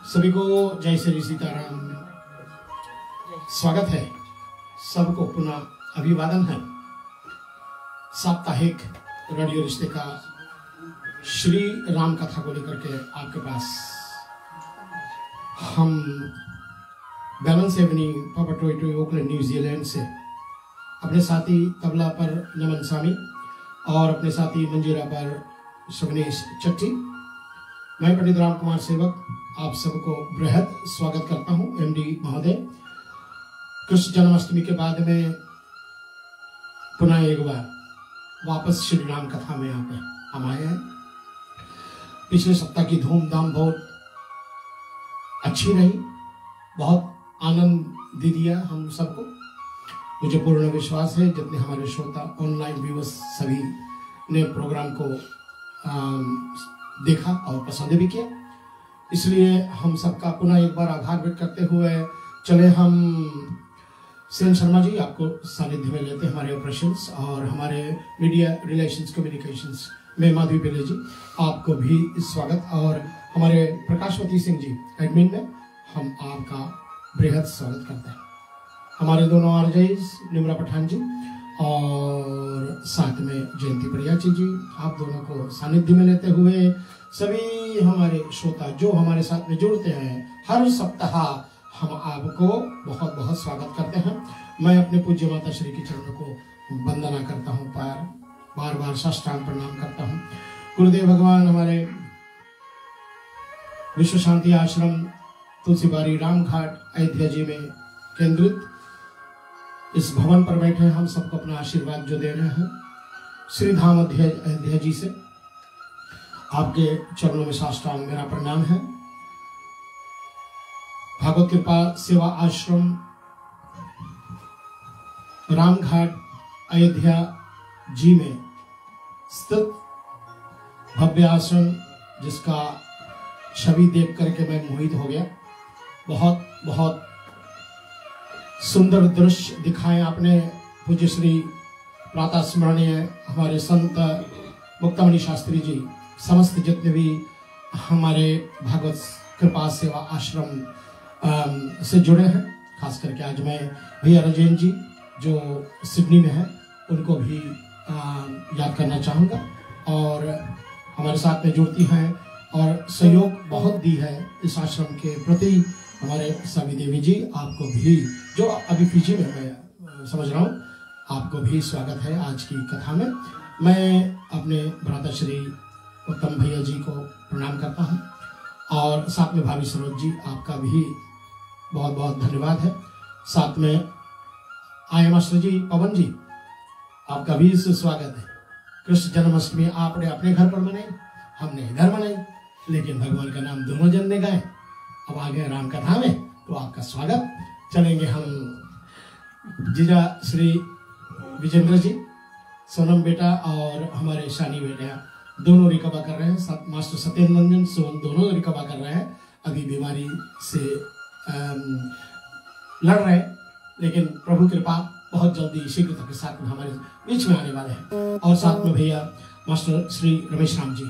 सभी को जय श्री सीताराम। स्वागत है सबको, पुनः अभिवादन है। साप्ताहिक रेडियो रिश्ते का श्री राम कथा को लेकर के आपके पास हम बैलेंस एवनी पापाटोई ओकलैंड न्यूजीलैंड से अपने साथी तबला पर नमन स्वामी और अपने साथी मंजीरा पर सुगनेश चट्टी, मैं पंडित राम कुमार सेवक आप सबको बृहद स्वागत करता हूं। एमडी महोदय, कृष्ण जन्माष्टमी के बाद में पुनः एक बार वापस श्री राम कथा में यहाँ पे हम आए हैं। पिछले सप्ताह की धूमधाम बहुत अच्छी रही, बहुत आनंद दे दिया हम सबको। मुझे पूर्ण विश्वास है जितने हमारे श्रोता ऑनलाइन व्यूअर्स सभी ने प्रोग्राम को देखा और पसंद भी किया, इसलिए हम सबका पुनः एक बार आभार व्यक्त करते हुए चले हम सेन शर्मा जी आपको सानिध्य में लेते हैं, हमारे ऑपरेशंस और हमारे मीडिया रिलेशंस कम्युनिकेशंस में माधवी पेले जी आपको भी स्वागत, और हमारे प्रकाशवती सिंह जी एडमिन में हम आपका बृहद स्वागत करते हैं। हमारे दोनों आरजेस निम्रा पठान जी और साथ में जयंती परियाची जी, आप दोनों को सानिध्य में लेते हुए सभी हमारे श्रोता जो हमारे साथ में जुड़ते हैं हर सप्ताह, हम आपको बहुत बहुत स्वागत करते हैं। मैं अपने पूज्य माता श्री के चरणों को वंदना करता हूँ, बार बार साष्टांग प्रणाम करता हूँ। गुरुदेव भगवान हमारे विश्व शांति आश्रम तुलसीबारी रामघाट अयोध्या जी में केंद्रित इस भवन पर बैठे हम सबको अपना आशीर्वाद जो दे रहे हैं, श्री धाम अयोध्या जी से आपके चरणों में साष्टांग मेरा प्रणाम है। भागवत कृपा सेवा आश्रम रामघाट अयोध्या जी में स्थित भव्य आश्रम, जिसका छवि देख करके मैं मोहित हो गया। बहुत बहुत सुंदर दृश्य दिखाए आपने। पूज्य श्री प्रातः स्मरणीय हमारे संत मुक्तामणि शास्त्री जी, समस्त जितने भी हमारे भागवत कृपा सेवा आश्रम से जुड़े हैं, खास करके आज मैं भैया राजेंद्र जी जो सिडनी में है उनको भी याद करना चाहूँगा, और हमारे साथ में जुड़ती हैं और सहयोग बहुत दी है इस आश्रम के प्रति हमारे सभी देवी जी, आपको भी जो अभी फिजी में मैं समझ रहा हूँ, आपको भी स्वागत है आज की कथा में। मैं अपने भ्राता श्री उत्तम भैया जी को प्रणाम करता हूँ, और साथ में भाभी सरोज जी आपका भी बहुत बहुत धन्यवाद है। साथ में आय मास्टर जी पवन जी आपका भी स्वागत है। कृष्ण जन्माष्टमी आपने अपने घर पर मनाई, हमने इधर मनाई, लेकिन भगवान का नाम दोनों जन ने गाए। अब आ गए राम कथा में, तो आपका स्वागत। चलेंगे हम जीजा श्री विजेंद्र जी, सोनम बेटा और हमारे शानी बेटा दोनों रिकवर कर रहे हैं। मास्टर सत्येंद्र रंजन सोन दोनों रिकवर कर रहे हैं, अभी बीमारी से लड़ रहे हैं, लेकिन प्रभु कृपा बहुत जल्दी शीघ्रता के साथ में हमारे बीच में आने वाले हैं। और साथ में भैया मास्टर श्री रमेश राम जी,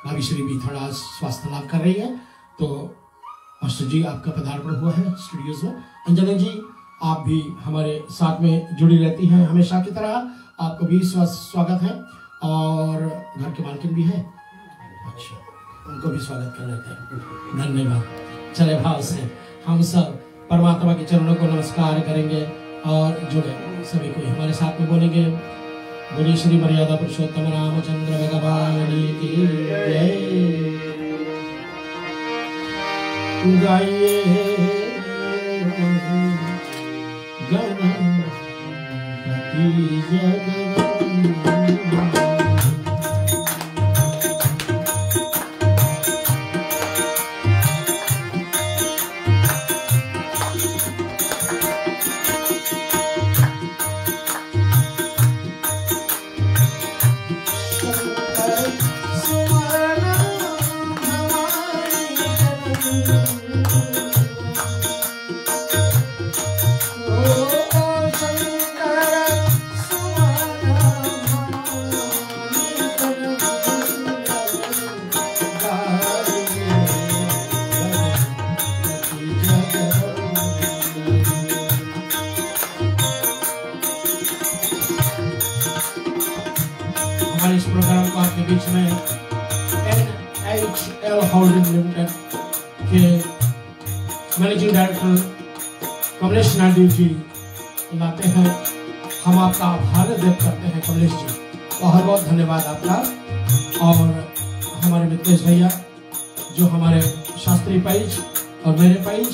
भाभी श्री भी थोड़ा स्वास्थ्य लाभ कर रही है, तो मास्टर जी आपका पदार्पण हुआ है स्टूडियोज में। अंजना जी आप भी हमारे साथ में जुड़ी रहती हैं हमेशा की तरह, आपको भी स्वागत है। और घर के मालकिन भी हैं, अच्छा उनको भी स्वागत कर लेते हैं, धन्यवाद। चले भाव से हम सब परमात्मा के चरणों को नमस्कार करेंगे और जुड़े सभी को हमारे साथ में बोलेंगे, बोलिए श्री मर्यादा पुरुषोत्तम रामचंद्र भगवान की जय। गाइए गणपति जगदम्ब। HL होल्डिंग लिमिटेड के मैनेजिंग डायरेक्टर कमलेश नायडू जी लाते हैं। हम आपका आभार व्यक्त करते हैं कमलेश जी, बहुत बहुत धन्यवाद आपका। और हमारे मितेश भैया जो हमारे शास्त्रीय पैज और मेरे पैज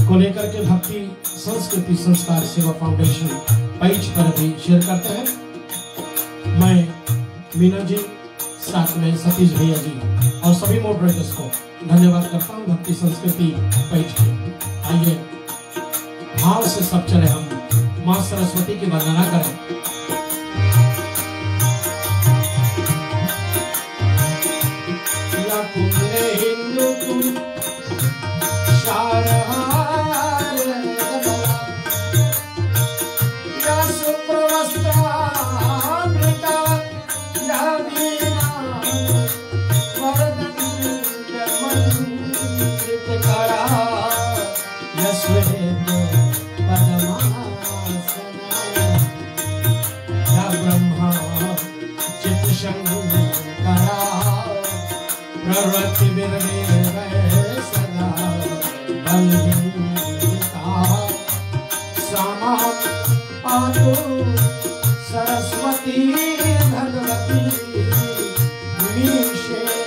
को लेकर के भक्ति संस्कृति संस्कार सेवा फाउंडेशन पैज पर भी शेयर करते हैं। मैं मीना जी, साथ में सतीश भैया जी और सभी मॉडरेटर्स को धन्यवाद करता हूँ भक्ति संस्कृति पैज के। आइए भाव से सब चले, हम माँ सरस्वती की वंदना करें। सरस्वती भगवती विशेष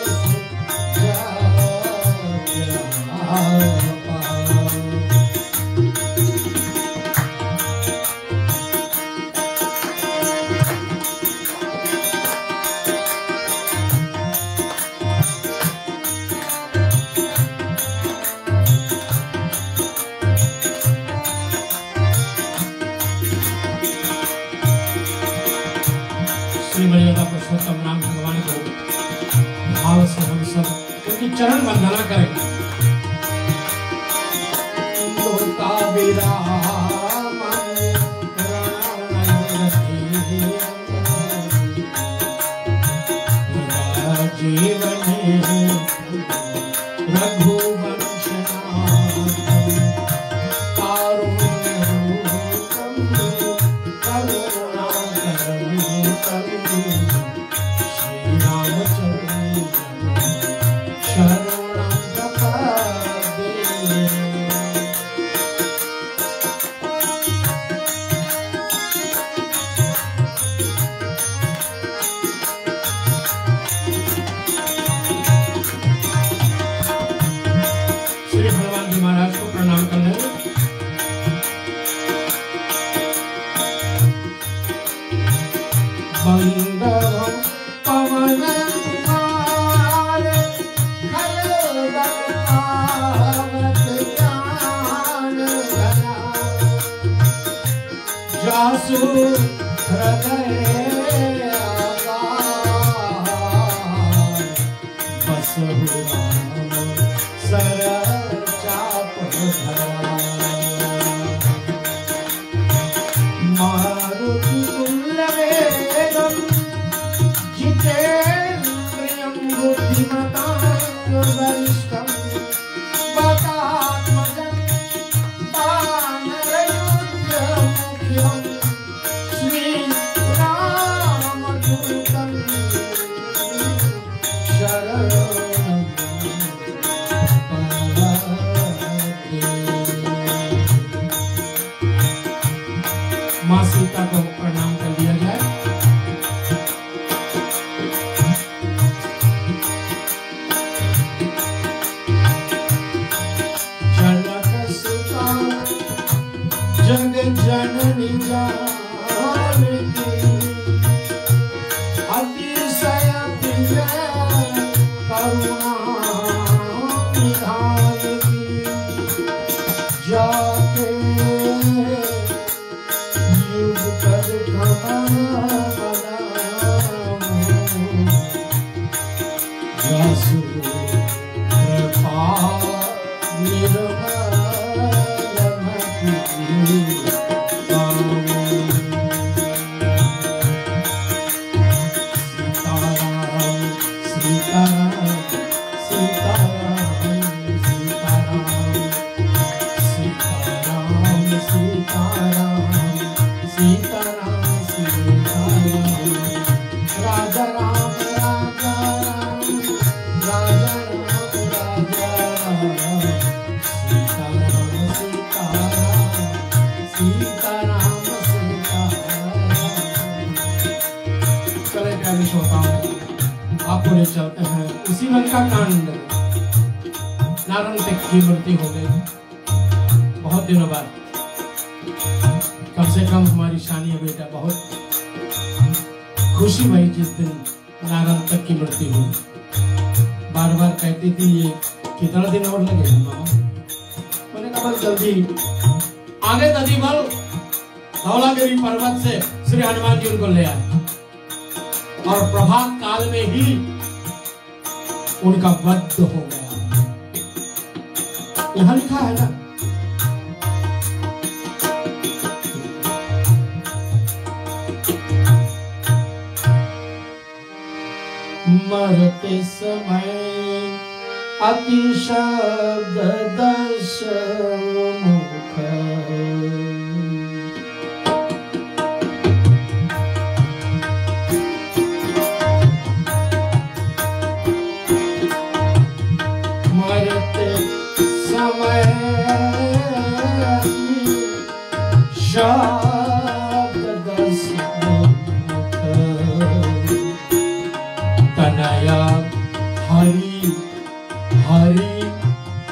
मर्यादा पुरुषोत्तम राम भगवान को भाव से हम सब उनकी चरण वंदना करें। लोका जीवन रघुवंश महाराज को प्रणाम करने पवन जासु हृदय बसहु सर मारुति तुल्यवेगं जितेन्द्रियं बुद्धिमतां वरिष्ठं वातात्मजं वानरयुध्यमुख्यं श्रीरामदूतं शरणं माँ सीता को प्रणाम कर दिया जाए। जनक सुता जग जननी जानकी अतिशय प्रिय करुणा निधानकी जाके जासु कृपा सीताराम राजा राम राजा राम आपको ले चलते हैं उसी लंका कांड में। नारंतक की मृत्यु हो गई बहुत दिनों बाद। कम से कम हमारी सानिया बेटा बहुत खुशी हुई जिस दिन नारंतक की मृत्यु हुई। बार बार कहती थी ये कितना दिन और लगेगा मामा। मैंने कहा बस जल्दी आगे ददी बल धौलागिरी पर्वत से श्री हनुमान जी उनको ले आए और प्रभात काल में ही उनका वध हो गया। यहां लिखा है ना, मरते समय अति शब्द दश मुख, मरते समय शब्द दश मुख, तनया हरि हरि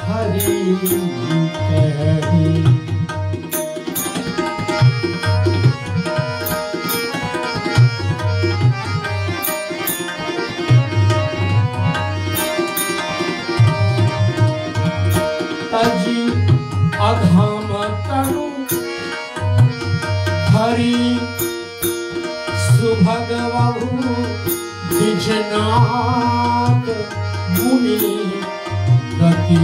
हरि कही। तजी अधम तनु हरि सुभगवहु विजनाथ मुनि गति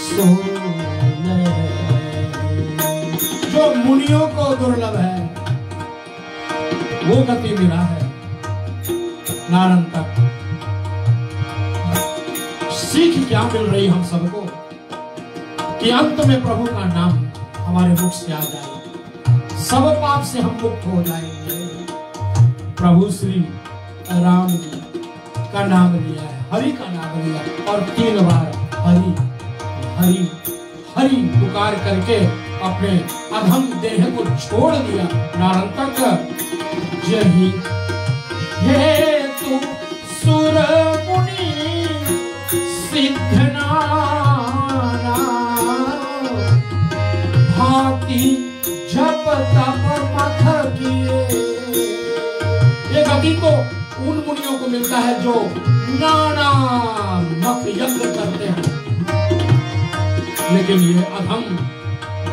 सोने। जो मुनियों को दुर्लभ है वो गति मिला है नारंतक। सीख क्या मिल रही हम सबको कि अंत में प्रभु का नाम हमारे मुख से आ जाए, सब पाप से हम मुक्त हो जाएंगे। प्रभु श्री राम जी का नाम लिया है, हरि का नाम लिया और 3 बार हरि हरि हरि पुकार करके अपने अधम देह को छोड़ दिया। नारंतक जही हे तू सुर मुनि सिद्ध नाना, भांति जप तप मथ किए। ये गति तो उन मुनियों को मिलता है जो नाना मख यज्ञ करते हैं, लेकिन ये अधम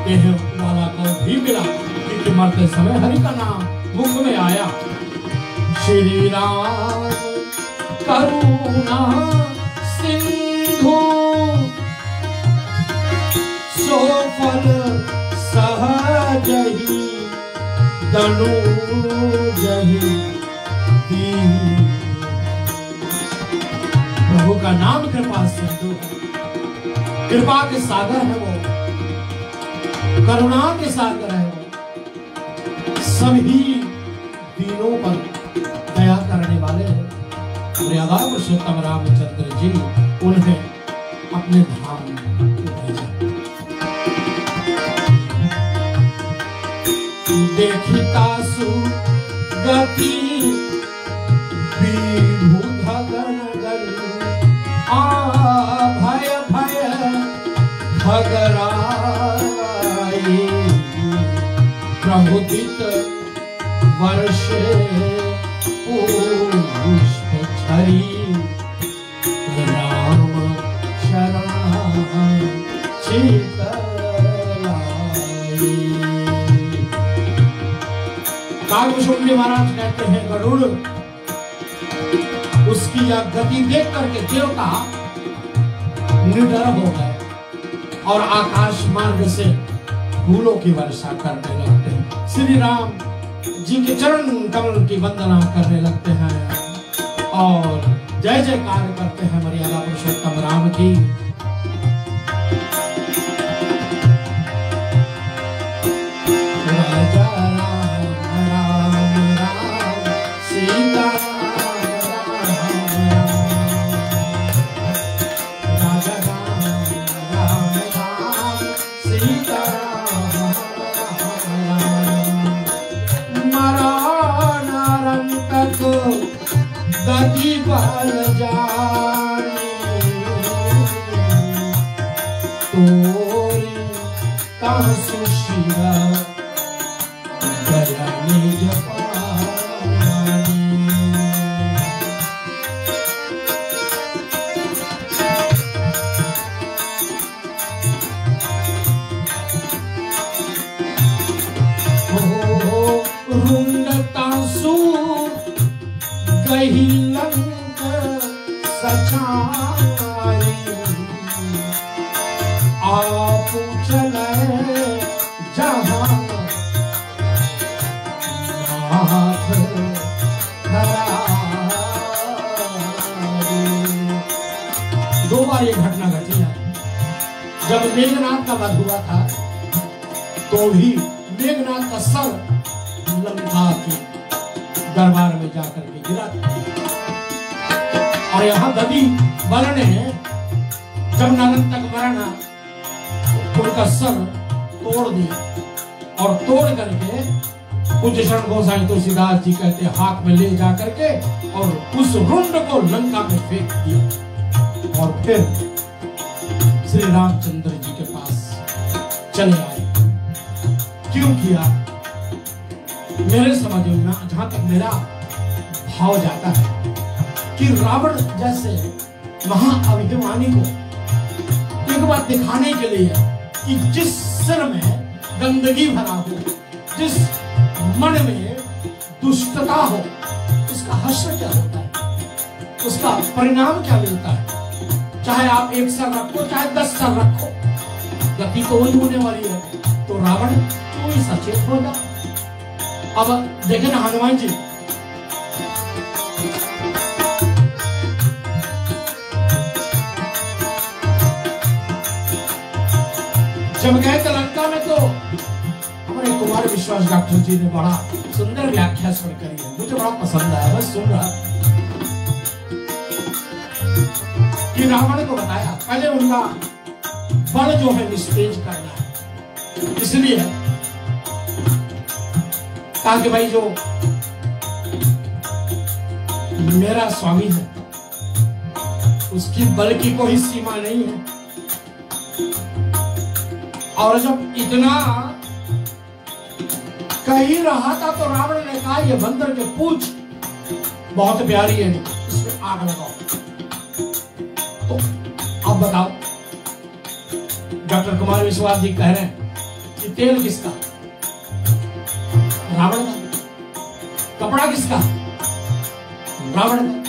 देह वाला को भी मिला क्योंकि मरते समय हरि का नाम मुख में आया। श्री राम करुणा सिंधु सो फल सहजहि तनुजहि। प्रभु का नाम कृपा सिंधु, कृपा के सागर है वो, करुणा के सागर है वो, सभी दीनों पर दया करने वाले हैं। मर्यादा पुरुषोत्तम रामचंद्र जी उन्हें अपने धाम में भेजा। देखितासु गति विभुधगण गण, आ भय भय भगराई। प्रमुदित वर्षे पुष्प छरी, राम शरण चितलाई। कागभूषण महाराज कहते हैं गरुड़ उसकी यह गति देख करके देवता निडर हो गए और आकाश मार्ग से फूलों की वर्षा करने लगते हैं। श्री राम जी के चरण कमल की वंदना करने लगते हैं और जय जयकार करते हैं मर्यादा पुरुषोत्तम राम की। गति बल जाने तोरी तासु शिरा गयाने जपानी। रुंडतासु गही लंक सचारी आप चले जहां नाथ धरारी। दो बार ये घटना घटी है। जब मेघनाथ का वध हुआ था तो भी मेघनाथ का सर लंका के दरबार में जाकर के गिरा था। और यहाँ दधी बल ने जब नरंतक मरना उनका सर तोड़ दिया और तोड़ करके पूज्य शरण गोसाई तुलसीदास जी कहते हाथ में ले जा करके और उस रुंड को लंका में फेंक दिया। और फिर श्री रामचंद्र जी के पास चले आए। क्यों किया? मेरे समझ में जहां तक मेरा भाव जाता है कि रावण जैसे महाअभिमानी को एक बात दिखाने के लिए कि जिस सिर में गंदगी भरा हो, जिस मन में दुष्टता हो, उसका हश्र क्या होता है, उसका परिणाम क्या मिलता है। चाहे आप एक सर रखो चाहे 10 सर रखो, गति तो वही होने वाली है। तो रावण क्यों ही सचेत होगा। अब देखें ना हनुमान जी, जब गए थे लंका में तो हमारे कुमार विश्वास डॉक्टर जी ने बड़ा सुंदर व्याख्या सुन करी है, मुझे बड़ा पसंद आया। बस सुन रहा कि रावण को बताया पहले उनका बल जो है निस्तेज करना है, इसलिए कहा कि भाई जो मेरा स्वामी है उसकी बल की कोई सीमा नहीं है। और जब इतना कह ही रहा था तो रावण ने कहा ये बंदर के पूंछ बहुत प्यारी है, इसमें आग लगाओ। तो अब बताओ, डॉक्टर कुमार विश्वास जी कह रहे हैं कि तेल किसका? रावण का। कपड़ा किसका? रावण का।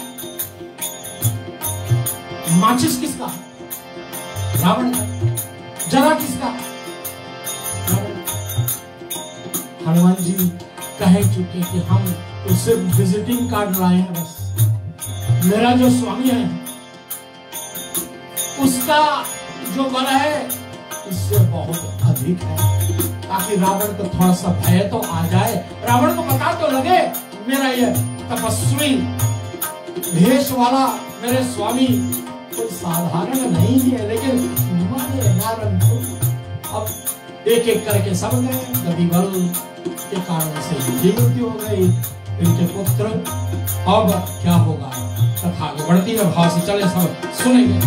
माचिस किसका? रावण का। जरा किसका? हनुमान जी कह चुके कि हम उससे विजिटिंग कार्ड लाए हैं। बस मेरा जो स्वामी है उसका जो बल है इससे बहुत अधिक है, ताकि रावण को थोड़ा सा भय तो आ जाए, रावण को पता तो लगे मेरा ये तपस्वी भेष वाला मेरे स्वामी कोई साधारण नहीं है। लेकिन अब एक एक करके सब गए। दधी बल के कारण से इनकी मृत्यु हो गई, इनके पुत्र। अब क्या होगा कथा आगे बढ़ती है, भाव से चले सब सुनेंगे।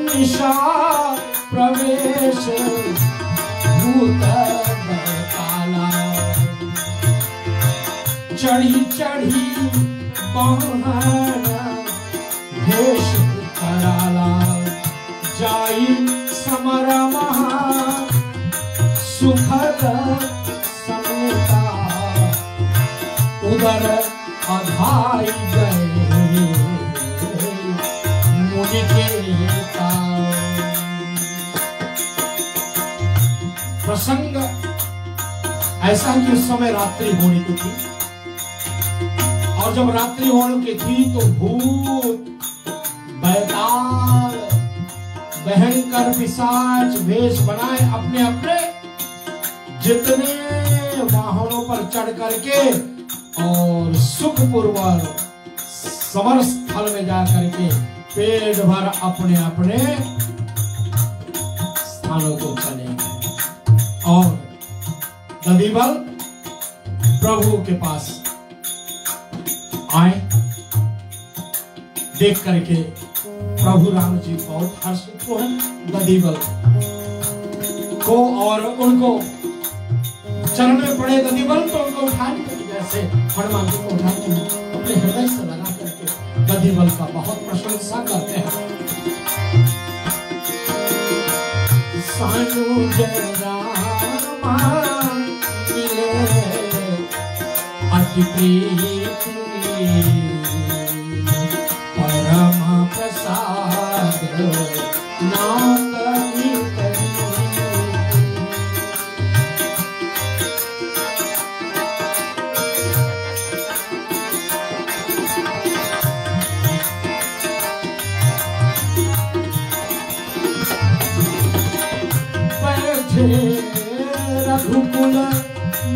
निशा प्रवेश भूत काला चढ़ी चढ़ी भेष कराला जाई समर महा सुखद समेता उदर अधाई गए मुनि के प्रसंग ऐसा कि उस समय रात्रि होने को थी, और जब रात्रि होने की थी तो भूत बैताल भयंकर पिशाच वेश बनाए अपने अपने जितने वाहनों पर चढ़ करके और सुखपूर्वक समर स्थल में जा करके पेट भर अपने अपने स्थानों को चले गए। और दधी बल प्रभु के पास आए। देख करके प्रभु राम जी बहुत हर्षित हुए दधिबल को, और उनको चरण में पड़े दधिबल तो उनको उठाने के लिए, जैसे हनुमान जी को उठाते हैं, अपने हृदय से लगा करके दधिबल का बहुत प्रशंसा करते हैं। सानु जय राम मिले अति प्रीति, परम प्रसाद नाम रघुकुल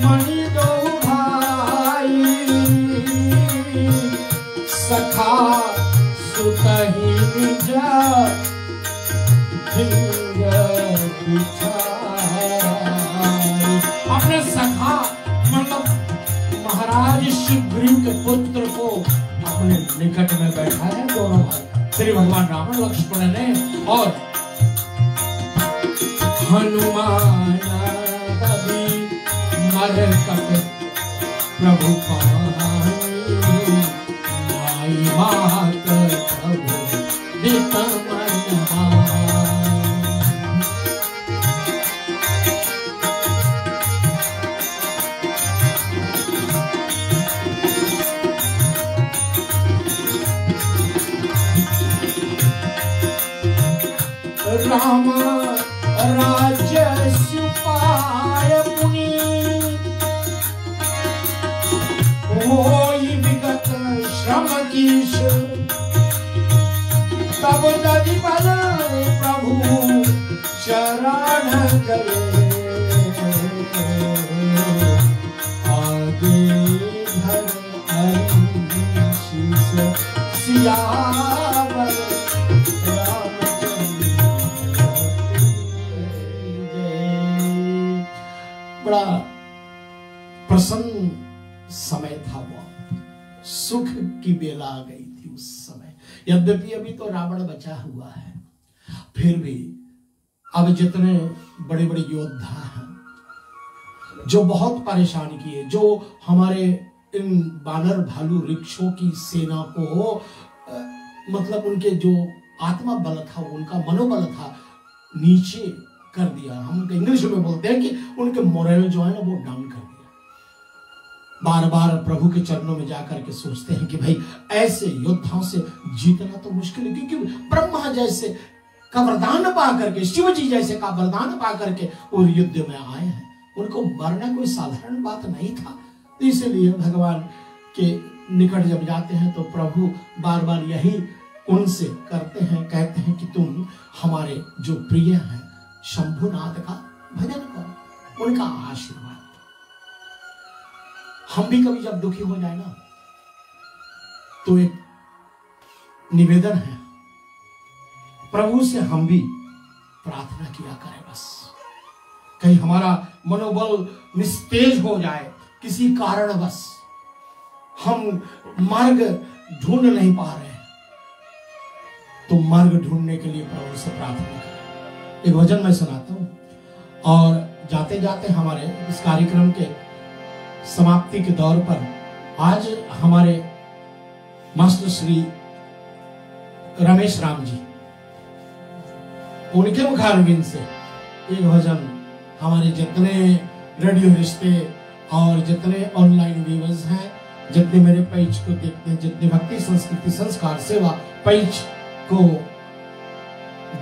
मणि दो भाई, सखा सुतहि निज धिंग बिछाई। अपने सखा मतलब महाराज सुग्रीव के पुत्र को अपने निकट में बैठा है दोनों भाई, श्री भगवान राम लक्ष्मण ने, और हनुमान कभी मर कप प्रभु पाई, माई मात प्रभु दित मन राम राज्य सुपाय मुनि, होई विगत श्रम कीश, तब दधिबल प्रभु चरण गए, आगे धर शीस सियावर बड़ा प्रसन्न समय था। वो सुख की बेला आ गई थी उस समय। यद्यपि अभी तो रावण बचा हुआ है, फिर भी अब जितने बड़े बड़े योद्धा हैं जो बहुत परेशान किए, जो हमारे इन बानर भालू वृक्षों की सेना को मतलब उनके जो आत्मा बल था, उनका मनोबल था, नीचे कर दिया। हम इंग्लिश में बोलते हैं कि उनके मोरल जो है ना वो डाउन कर दिया। बार बार प्रभु के चरणों में जाकर के सोचते हैं कि भाई ऐसे योद्धाओं से जीतना तो मुश्किल है, क्योंकि ब्रह्मा जैसे का वरदान पा करके, शिव जी जैसे का वरदान पा करके वो युद्ध में आए हैं, उनको मरना कोई साधारण बात नहीं था। तो इसलिए भगवान के निकट जब जाते हैं तो प्रभु बार बार यही उनसे करते हैं, कहते हैं कि तुम हमारे जो प्रिय हैं शंभुनाथ का भजन करो, उनका आशीर्वाद। हम भी कभी जब दुखी हो जाए ना तो एक निवेदन है, प्रभु से हम भी प्रार्थना किया करें। बस कहीं हमारा मनोबल निस्तेज हो जाए, किसी कारणवश हम मार्ग ढूंढ नहीं पा रहे हैं, तो मार्ग ढूंढने के लिए प्रभु से प्रार्थना करें। एक भजन मैं सुनाता हूं, और जाते जाते हमारे इस कार्यक्रम के समाप्ति के दौर पर आज हमारे मास्टर श्री रमेश राम जी, उनके मुखारविंद से एक भजन हमारे जितने रेडियो रिश्ते और जितने ऑनलाइन व्यूअर्स हैं, जितने मेरे पेज को देखते हैं, जितने भक्ति संस्कृति संस्कार सेवा पेज को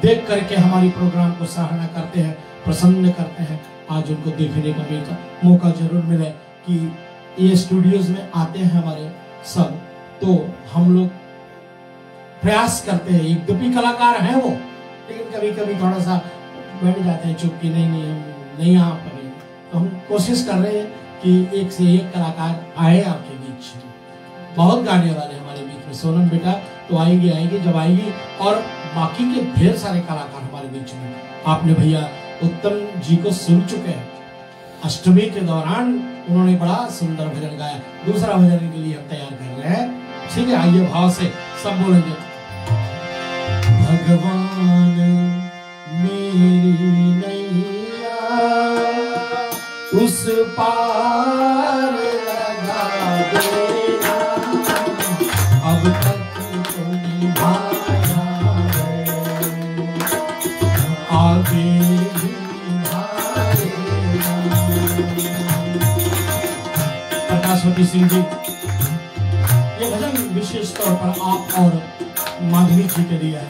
देख करके हमारी प्रोग्राम को सराहना करते हैं, प्रसन्न करते हैं, आज उनको देखने का मौका जरूर मिले कि ये स्टूडियोज में आते हैं हमारे सब, तो हम लोग प्रयास करते हैं। यद्यपि कलाकार हैं वो, लेकिन कभी कभी थोड़ा सा बैठ जाते हैं चुप कि नहीं हम नहीं आ पाएंगे, तो हम कोशिश कर रहे हैं कि एक से एक कलाकार आए आपके बीच। बहुत गाने वाले हमारे बीच में, सोनम बेटा तो आएगी जब आएगी, और बाकी के ढेर सारे कलाकार हमारे बीच में। आपने भैया उत्तम जी को सुन चुके हैं, अष्टमी के दौरान उन्होंने बड़ा सुंदर भजन गाया। दूसरा भजन के लिए हम तैयार कर रहे हैं। ठीक है, आइए भाव से सब बोलेंगे। भगवान मेरी नैया उस पार लगा देना, अब तक तो निभाया है, आगे भी निभाएगा। प्रकाशवती सिंह जी, ये भजन विशेष तौर पर आप और माधवी जी के लिए है,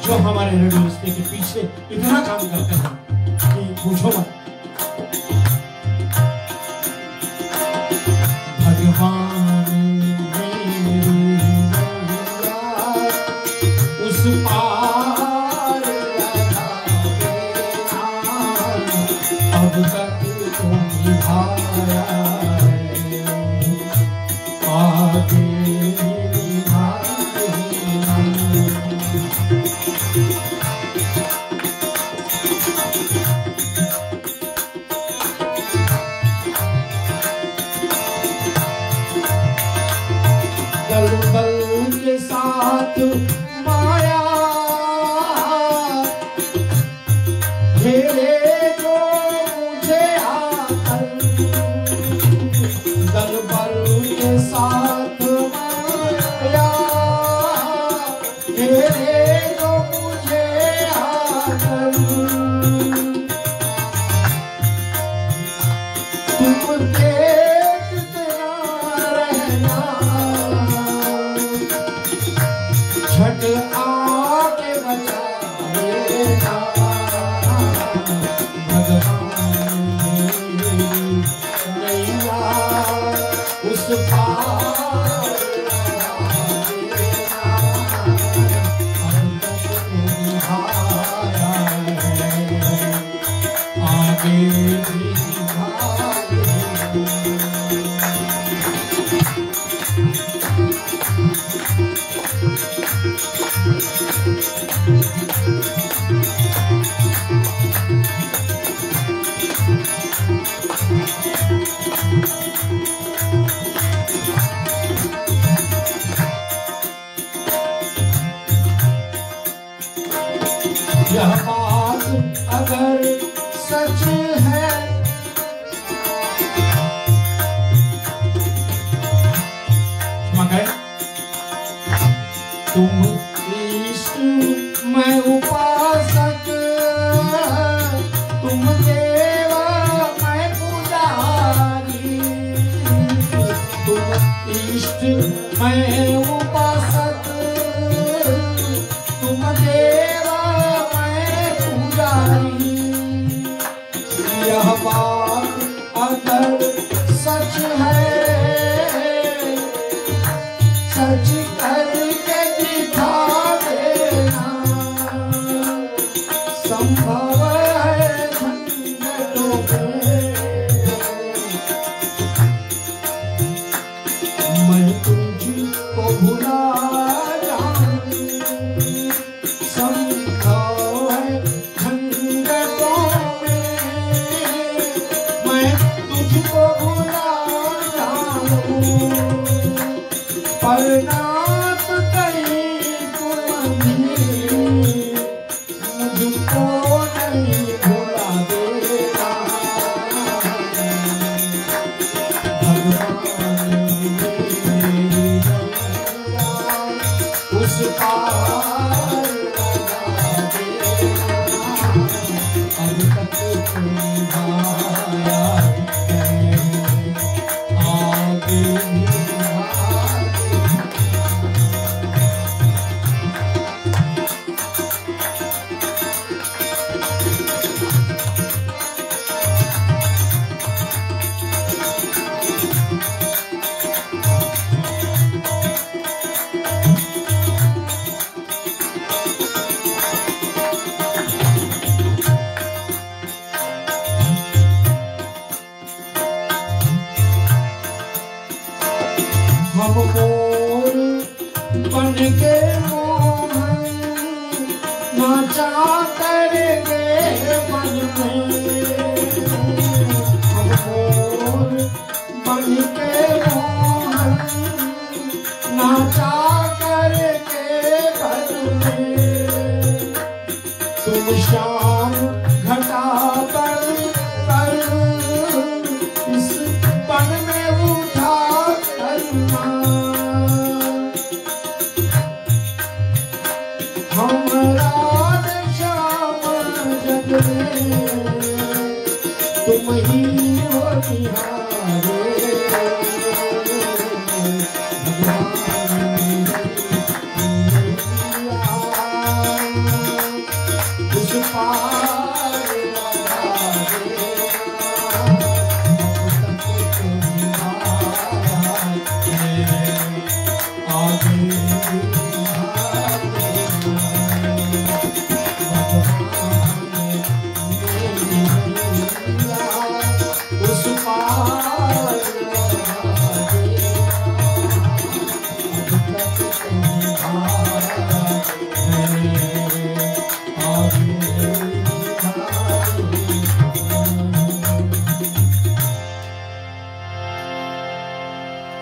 जो हमारे रेडियो स्टेशन के पीछे इतना काम करते हैं कि पूछो मत। भगवान मेरी नैया उस पार लगा देना, अब तक तो निभाया है, आगे बल के साथ माया घेरे जो मुझे आकर, दल बल के साथ माया घेरे जो मुझे आकर, तुम देखते रहना, झट आके बचा लेना। भगवान मेरी नैया उस पार लगा देना, अब तक निभाया है, आगे भी यह बात अगर सच है, तुम इष्ट मैं उपासक, तुम देव मैं पुजारी, तुम इष्ट मैं उपासक, तुम देव मैं पुजारी। यह बात अगर सच है, सच करके दिखा देना, संभव है झंझटों में मैं तुझको भुला जाऊं, संभव है झंझटों में मैं तुझको भुला जाऊं, परिणाम कहीं मुझको नहीं भुला देना। भगवान मेरी नैया उस पार लगा देना, अब तक निभाया है, आगे हम मोर बन के मोहन नाचा करेंगे मन में, हम मोर नाचा करके घर में तुम शाम घटा कर इस बन में उठा करना हमरा श्याम जग में तुम ही हो निहारे उस पार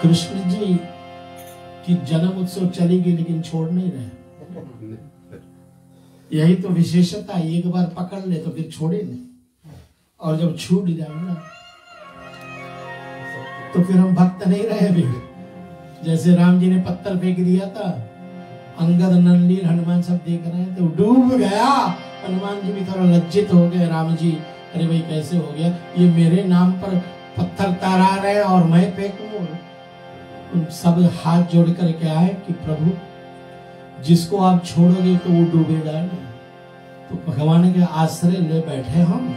कृष्ण जी की जन्म उत्सव चलेगी लेकिन छोड़ नहीं रहे। यही तो विशेषता, एक बार पकड़ ले तो फिर छोड़े नहीं, और जब छूट जाए ना तो फिर हम भक्त नहीं रहे भी। जैसे राम जी ने पत्थर फेंक दिया था, अंगद नंदीर हनुमान सब देख रहे हैं तो डूब गया। हनुमान जी भी थोड़ा लज्जित हो गए, राम जी अरे भाई कैसे हो गया, ये मेरे नाम पर पत्थर तरा रहे और मैं फेंकूं। उन सब हाथ जोड़ कर के आए कि प्रभु जिसको आप छोड़ोगे तो वो डूबेगा नहीं। तो भगवान के आश्रय ले बैठे हम,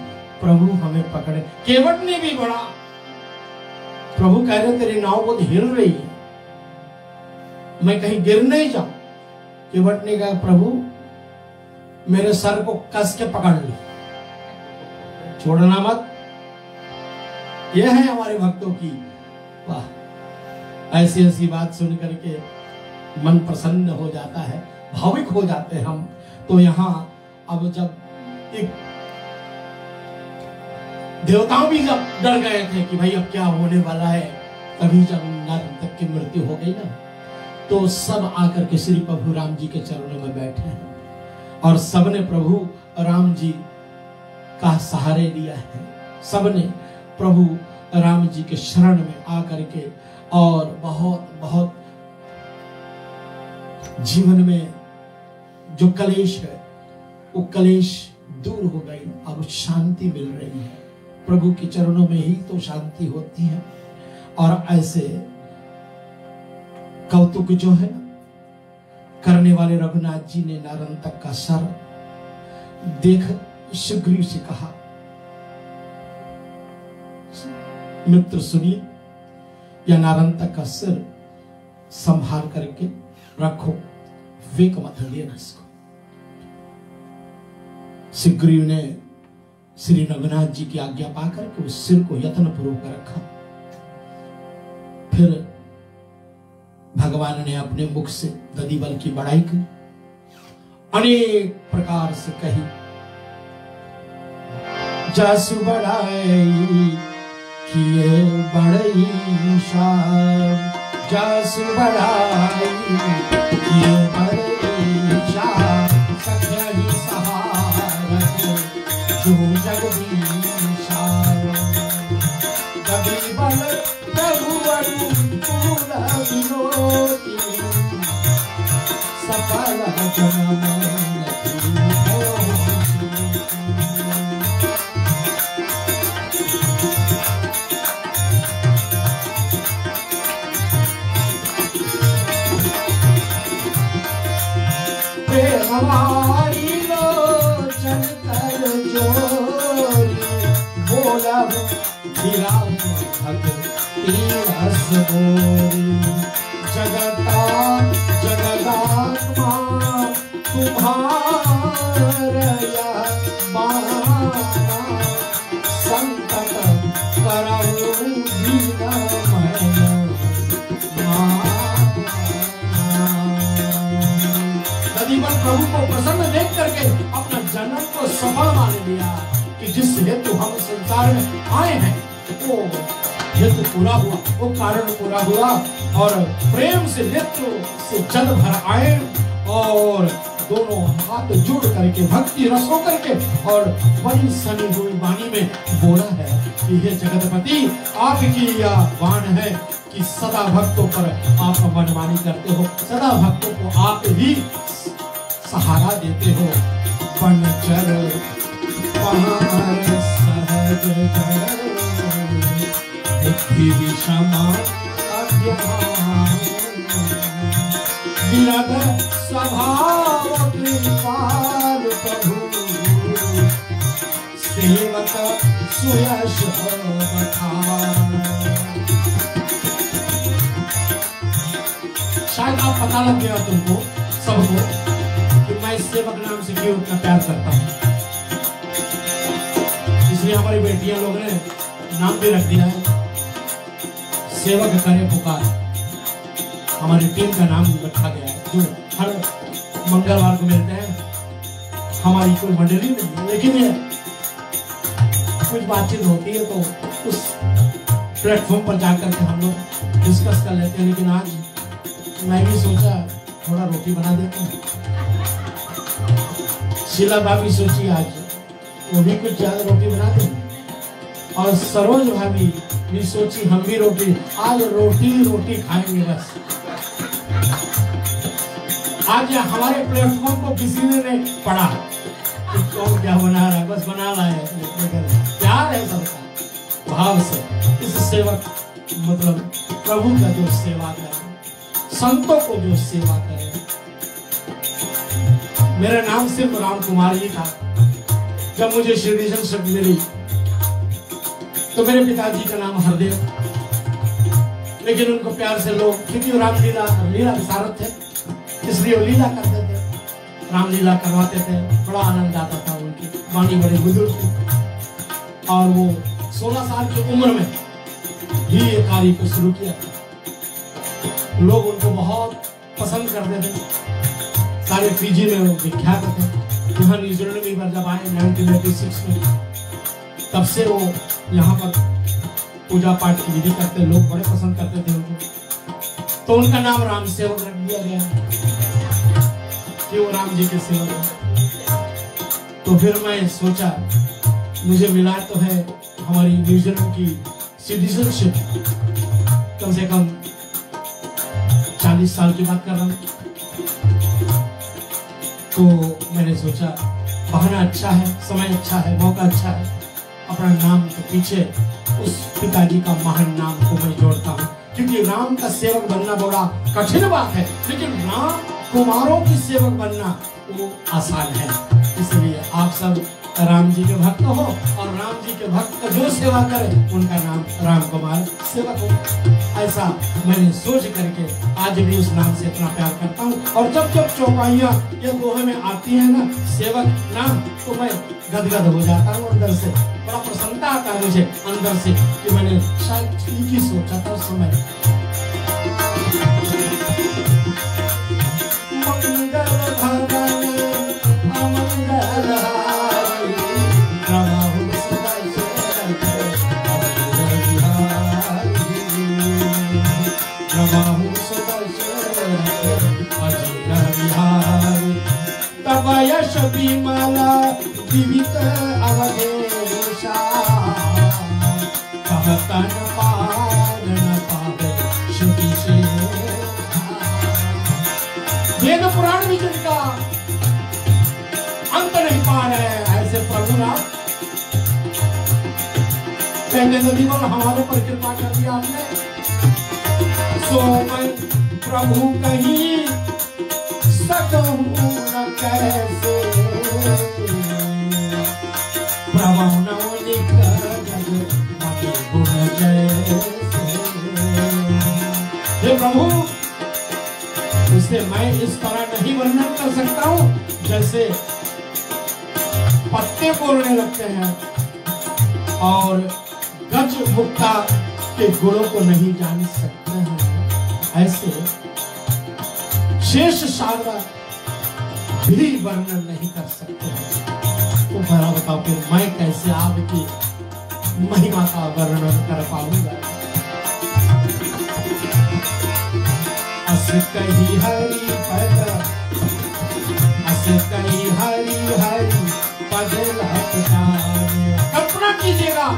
प्रभु हमें पकड़े। केवट ने भी बड़ा, प्रभु कह रहे तेरी नाव बहुत हिल रही है, मैं कहीं गिर नहीं जाऊं। केवट ने कहा प्रभु मेरे सर को कस के पकड़ लो, छोड़ना मत। यह है हमारे भक्तों की वाह, ऐसी ऐसी बात सुन करके मन प्रसन्न हो जाता है, भाविक हो जाते हैं हम। तो यहाँ अब जब एक देवताओं भी जब डर गए थे कि भाई अब क्या होने वाला है, तभी जब नर्तक की मृत्यु हो गई ना, तो सब आकर के श्री प्रभु राम जी के चरणों में बैठे हैं और सबने प्रभु राम जी का सहारे लिया है। सबने प्रभु राम जी के शरण में आकर के और बहुत बहुत जीवन में जो कलेश है वो कलेश दूर हो गई, अब शांति मिल रही है। प्रभु के चरणों में ही तो शांति होती है। और ऐसे कौतुक जो है करने वाले रघुनाथ जी ने नारंतक का सर देख सुग्रीव से कहा, मित्र सुनिए, या नारंतक का सिर संभाल करके रखो, वेक मत लेना इसको। सुग्रीव ने श्री रघुनाथ जी की आज्ञा पाकर के उस सिर को यत्न पूर्वक रखा। फिर भगवान ने अपने मुख से दधिबल की बड़ाई की, अनेक प्रकार से कही, जस बढ़ाई किए बड़ई शान, जस बढ़ाई किए बड़ई शान, सख्या ही सहारत जो जगदीशा। दधिबल प्रभु पूर्ण विनोदी, सफल जन्म हमारी लोचन कर जोरी, बोला भक्ति रस गोरी। जगता जगदात्मा तुम्हारा माना, संकट करऊं दीन दधिबल प्रभु को प्रसन्न देख करके अपना जन्म को सफल मान लिया कि जिस हेतु हम संसार में आए हैं वो हेतु पूरा हुआ, वो कारण पूरा हुआ और प्रेम से नेत्र से जल भर आए और दोनों हाथ जोड़ करके भक्ति रस हो करके और बड़ी सनी हुई वाणी में बोला है कि हे जगतपति, आपकी यह वाण है कि सदा भक्तों पर आप मनमानी करते हो, सदा भक्तों को आप ही सहारा देते हो। बनचर पहाड़ सहज बुद्धि विषमा विरद स्वभाव कृपाल प्रभु सेवक सुयश शायद आप पता लग गया तुमको सबको कि मैं सेवक नाम से क्यों उतना प्यार करता हूँ। इसलिए हमारी बेटियां लोग ने नाम भी रख दिया है, सेवक करे पुकार। हमारी टीम का नाम रखा गया है, जो हर मंगलवार को मिलते हैं। हमारी कोई मंडली नहीं है, लेकिन ये कुछ बातचीत होती है तो उस प्लेटफॉर्म पर जाकर के हम लोग डिस्कस कर लेते हैं। लेकिन आज मैं भी सोचा थोड़ा रोटी बना देता हूँ। शीला भाभी सोची आज वो भी कुछ ज्यादा रोटी बना देंगे और सरोज भाभी भी सोची हम भी रोटी, आज रोटी खाएंगे बस। आज हमारे प्लेटफॉर्म को किसी ने नहीं पढ़ा कि कौन क्या बना रहा है, बस बना रहा है। प्यार है सबका भाव से। इस सेवक मतलब प्रभु का जो सेवा करे, संतों को जो सेवा करे। मेरा नाम सिर्फ राम कुमार ही था। जब मुझे सिटीजनशिप मिली तो मेरे पिताजी का नाम हरदेव, लेकिन उनको प्यार से लोग, क्योंकि रामलीला विशारद थे इसलिए वो लीला करते थे, रामलीला करवाते थे। बड़ा आनंद आता था, उनकी वाणी बड़े बुजुर्ग थे और वो 16 साल की उम्र में ही ये कार्य को शुरू किया था। लोग उनको बहुत पसंद करते थे, सारे फीजी में वो विख्यात थे। यहाँ न्यूजीलैंड में जब आए 1986 में, तब से वो यहाँ पर पूजा पाठ की विधि करते, लोग बड़े पसंद करते थे उनको। तो उनका नाम राम सेवक रख दिया गया कि वो राम जी के सेवक हैं। तो फिर मैं सोचा मुझे मिला तो है हमारी न्यूजीलैंड की सिटीजनशिप, कम से कम 40 साल की बात कर रहा हूँ। तो मैंने सोचा बहाना अच्छा है, समय अच्छा है, मौका अच्छा है, अपना नाम के पीछे उस पिताजी का महान नाम को मैं जोड़ता हूँ। क्योंकि राम का सेवक बनना बड़ा कठिन बात है, लेकिन राम कुमारों की सेवक बनना वो आसान है। इसलिए आप सब राम जी के भक्त हो और राम जी के भक्त का जो सेवा करे उनका नाम राम कुमार सेवक हो। ऐसा मैंने सोच करके आज भी उस नाम से इतना प्यार करता हूँ। और जब जब चौपाइयाँ ये दोहे में आती है ना सेवक नाम, तो मैं गदगद हो जाता हूँ अंदर से। बड़ा प्रसन्नता आता है मुझे अंदर से कि मैंने शायद ठीक ही सोचा था उस समय। यश विमला विविध अवधेशा कहतन पार न पावे श्रुति से। वेद पुराण भी जिनका अंत नहीं पा रहे हैं ऐसे प्रभु राम, पहले नदी पर हमारे पर कृपा कर दिया आपने। सो मैं प्रभु कहीं सकूं न कैसे, प्रभु हे प्रभु, उसे मैं इस तरह नहीं वर्णन कर सकता हूँ जैसे पत्ते बोलने लगते हैं और गज मुक्ता के गुणों को नहीं जान सकते हैं, ऐसे शेष शारदा भी वर्णन नहीं कर सकते हैं। तो भला बताओ फिर मैं कैसे आपकी महिमा का वर्णन कर पाऊंगा। हरि पद कई हरि हरि पद लपटाने। कल्पना कीजिएगा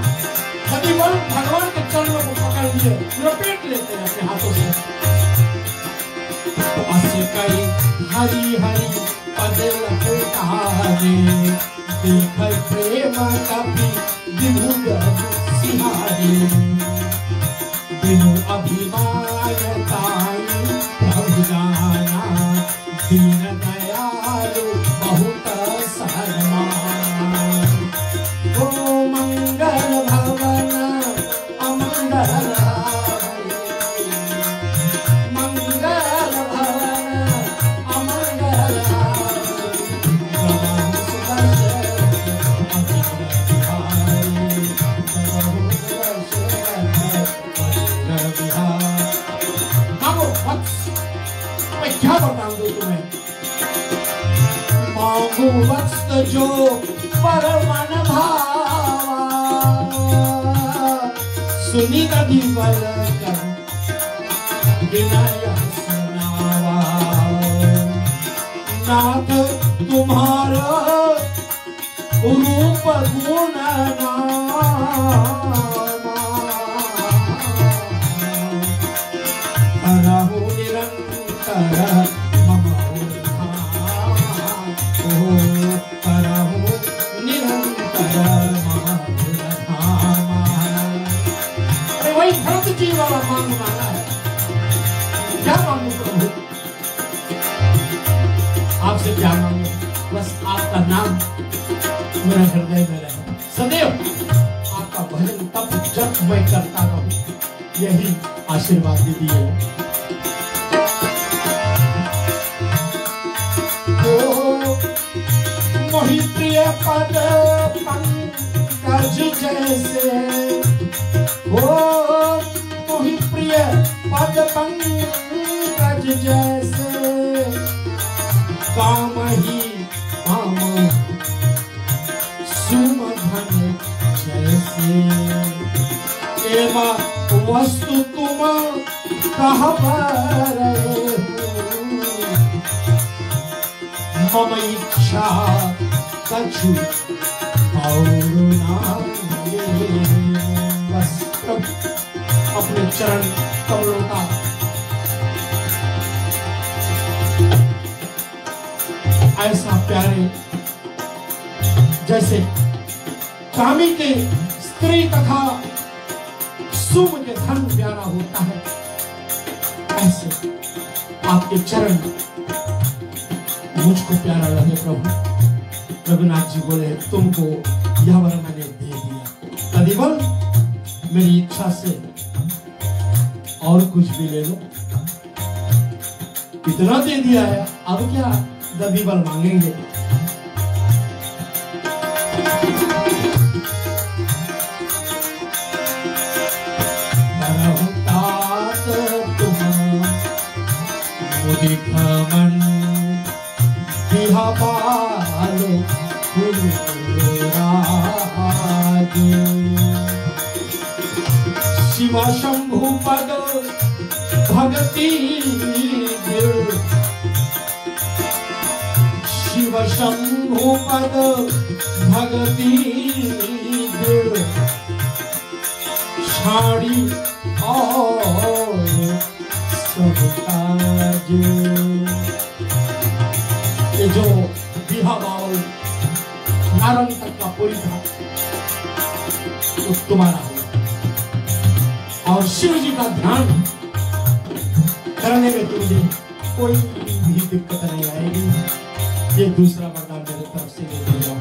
यदि भगवान के चरणों को पकड़ लिए लपेट लेते हैं अपने हाथों से। कई हरि हरि पद लपटाने देख प्रेम कपि विभुग सिहारे। बिनु अभिमान ताई प्रभु जाना दीन दयालु बहुत सन्मान। ओ मंगल भवन अमंगल मंगल भवन अमंगल क्या बताऊं तुम्हें। मांगू वत्स जो परमन भावा सुनी कभी बल कर विनय सुनावा। नाथ तुम्हारा रूप गुण नामा निरंतर मम करहु निरंतर मम। अरे वही भरत जी वाला मांग मांगा है। क्या मांगू प्रभु आपसे, क्या मांगू? बस आपका नाम मेरा हृदय में रहे सदैव। आपका भजन तप जब मैं करता रहूं, यही आशीर्वाद दीजिए। मोहि प्रिय पद पंकज जैसे, ओ मोहि प्रिय पद पंकज जैसे काम ही काम सुमधन जैसे। एवं वस्तु तुम कहाँ रहे हो, मम इच्छा कछु और नाम। बस अपने चरण कमलों का ऐसा प्यारे जैसे कामी के स्त्री तथा सुम के धन प्यारा होता है, ऐसे आपके चरण मुझको प्यारा लगे प्रभु। रघुनाथ जी बोले तुमको यह वर मैंने दे दिया, दधिबल मेरी इच्छा से और कुछ भी ले लो। इतना दे दिया है, अब क्या दधिबल मांगेंगे। मन बिहापाल शिव शंभु पद भक्ति शिव शंभु पद भक्ति छाड़ी और सब काज। ये जो बिहा बावल नारंग तक का पुरी था वो तुम्हारा होगा, और शिव जी का ध्यान करने में तुझे कोई भी दिक्कत नहीं आएगी। ये दूसरा वरदान मेरे तरफ से ले जाओ।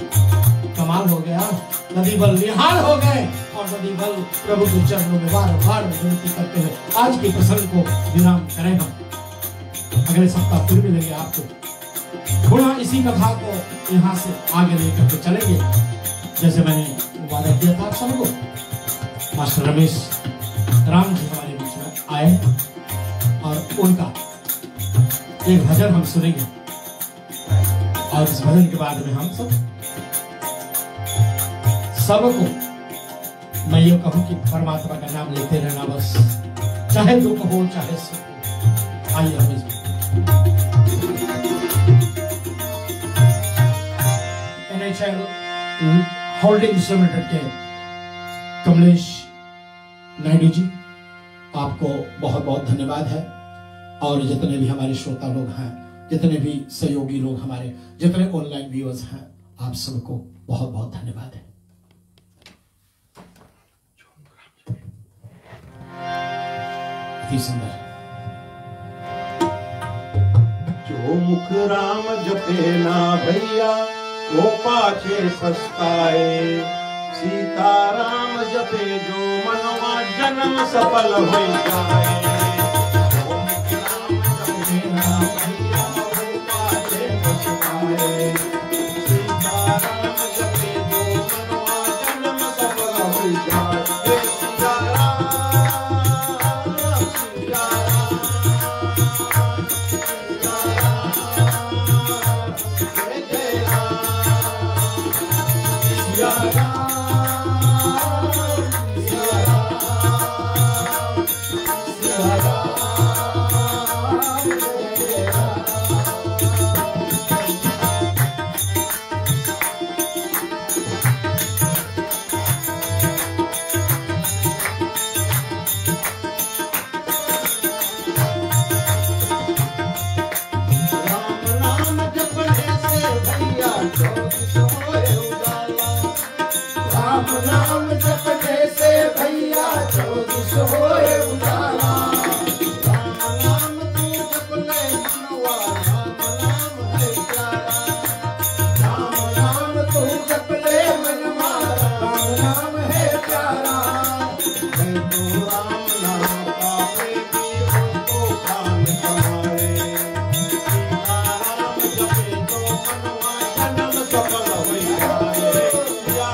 कमाल हो गया, दधिबल निहाल हो गए और दधिबल प्रभु के चरणों में बार बार विनती करते हुए आज के प्रसंग को विराम करें। हम अगले सप्ताह फिर मिलेंगे आपको, पुनः इसी कथा को यहाँ से आगे लेकर के चलेंगे। जैसे मैंने वादा किया था आप सबको, मास्टर रमेश राम जी हमारे बीच में आए और उनका एक भजन हम सुनेंगे, और इस भजन के बाद में हम सबको मैं ये कहूं कि परमात्मा का नाम लेते रहना, बस चाहे दुख हो चाहे सुख हो। आइए हम NHL होल्डिंग्स लिमिटेड के कमलेश नायडू जी, आपको बहुत बहुत धन्यवाद है। और जितने भी हमारे श्रोता लोग हैं, जितने भी सहयोगी लोग हमारे, जितने ऑनलाइन व्यूअर्स हैं, आप सबको बहुत बहुत धन्यवाद है। अति सुंदर। जो मुख राम जपे ना भैया वो पाछे पछताए, सीताराम जपे जो मनवा जन्म सफल हो जाए। जो मुख राम जपे ना भैया वो पाछे पछताए, सीताराम जपे जो मनवा जन्म सफल हो जाए। सिया राम, सिया राम, नाम जपने से भैया चौबीस होए उजाला। राम नाम तू जप ले मनवा, राम नाम है प्यारा। राम नाम तू जप ले मनवा, राम नाम है प्यारा। मैं तो राम नाम का प्रेमी उनको कान हमारे, सीताराम जपे तो मनवा जन्म सफल हो जाए। सिया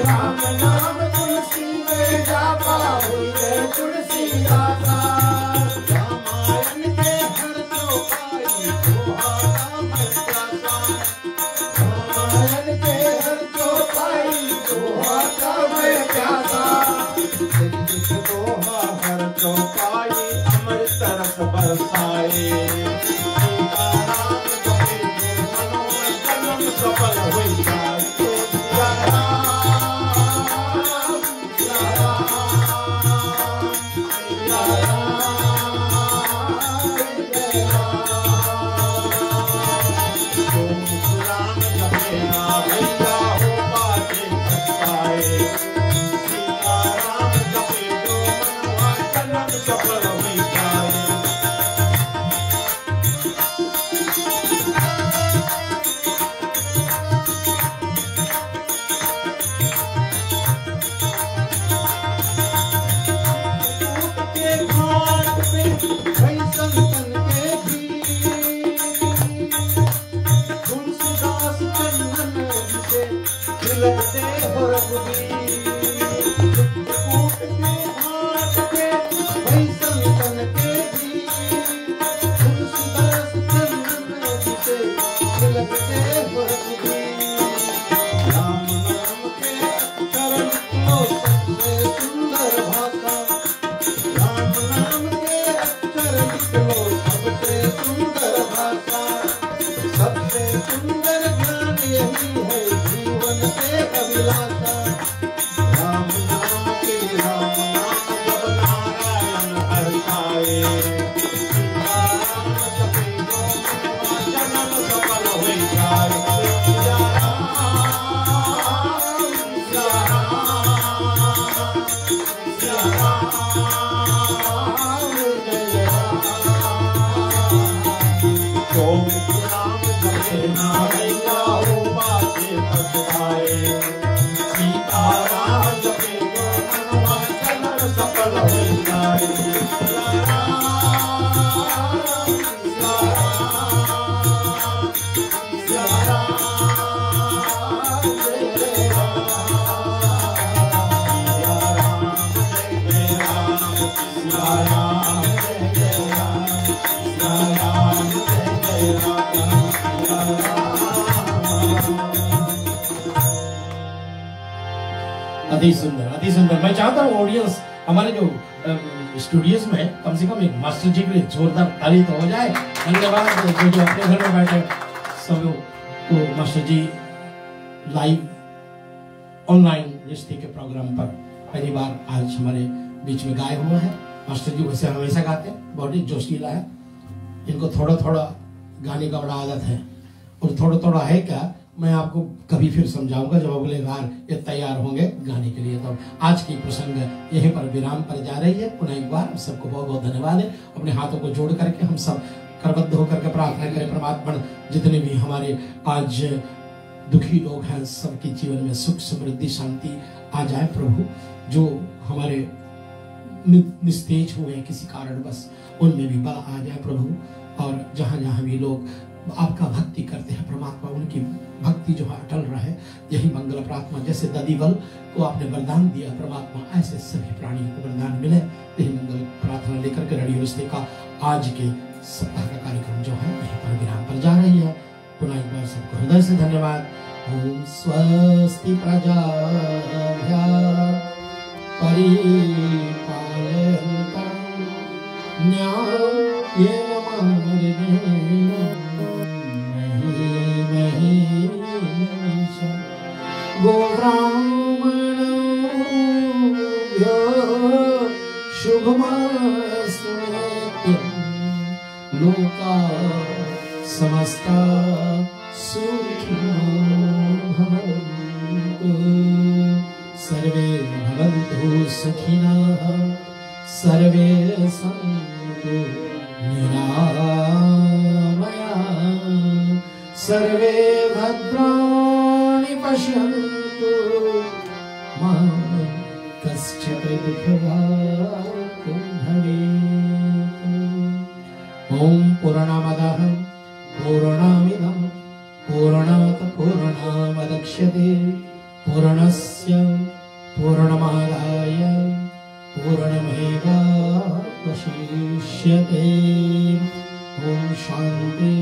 राम नाम तुलसी में जापा हुई है तुलसी दाता। रामायण के हर चौपाई दोहा मैं प्यासा, रामायण के हर चौपाई दोहा का मैं प्यासा। दोहा हर चौपाई अमृत रस बरसाए। सीताराम जपे जो मनवा जन्म सफल हो जाए। सिया राम, सिया राम, सिया जो मुख राम जपे ना भैया हो पाछे पछताए, सीताराम जपे जो मनवा जन्म सफल हो जाए। के घाट पे भई संतन के भी, तुलसीदास चंदन से खिलते हो रघुबीर। चित्रकूट के घाट पे भई संतन के भी, तुलसीदास चंदन से खिलते हो रघुबीर। राम नाम के अक्षर निकलो सबसे सुंदर भाषा, राम नाम के अक्षर निकलो सबसे सुंदर भाषा। सबसे सुंदर ज्ञान यही है जीवन के अभिलाषा। राम नाम के राम नाम जब नारायण हर खाए, सीताराम जपे जो अति सुंदर, अति सुंदर। मैं चाहता हूँ ऑडियंस हमारे जो स्टूडियोज में कम से कम एक मास्टर जी के लिए जोरदार ताली तो हो जाए। धन्यवाद। जो अपने घर में बैठे सब को मास्टर जी लाइव ऑनलाइन रिश्ते के प्रोग्राम पर पहली बार आज हमारे बीच में गाए हुआ है। मास्टर जी वैसे हमेशा गाते हैं, बहुत ही जोशीला है। इनको थोड़ा थोड़ा गाने का बड़ा आदत है, और थोड़ा थोड़ा है क्या मैं आपको कभी फिर समझाऊंगा जब अगले बार ये तैयार होंगे गाने के लिए। तो आज की प्रसंग यहीं पर विराम पर जा रही है। पुनः एक बार सबको बहुत बहुत धन्यवाद है। अपने हाथों को जोड़ करके हम सब करबद्ध होकर के प्रार्थना करें, परमात्मा जितने भी हमारे आज दुखी लोग हैं सबके जीवन में सुख समृद्धि शांति आ जाए प्रभु। जो हमारे निस्तेज हुए हैं किसी कारण बस उनमें भी बल आ जाए प्रभु। और जहां जहां भी लोग आपका भक्ति करते हैं परमात्मा उनकी भक्ति जो है अटल रहे। यही मंगल प्रार्थना। जैसे ददीबल को आपने वरदान दिया परमात्मा, ऐसे सभी प्राणियों को वरदान मिले। यही मंगल प्रार्थना लेकर के रेडियो रिश्ते का आज के सप्ताह का कार्यक्रम जो है यहीं पर विराम पर जा रही है। पुनः एक बार सबको हृदय से धन्यवाद। ओम स्वस्ति प्रजाभ्यां परिपालयन्तां न्याय्येन महिषा गोब्राह्मणेभ्यो शुभमस्तु नित्यं लोकाः समस्ता सुखिनो भवन्तु। सर्वे भवन्तु सुखिनः सर्वे सन्तु निरामयाः सर्वे भद्राणि पश्यन्तु मा कश्चित् दुःखभाग् भवेत्। ॐ पूर्णमदः पूर्णमिदं पूर्णात् पूर्णमुदच्यते पूर्णस्य पूर्णमादाय पूर्णमेवावशिष्यते। ॐ शान्ति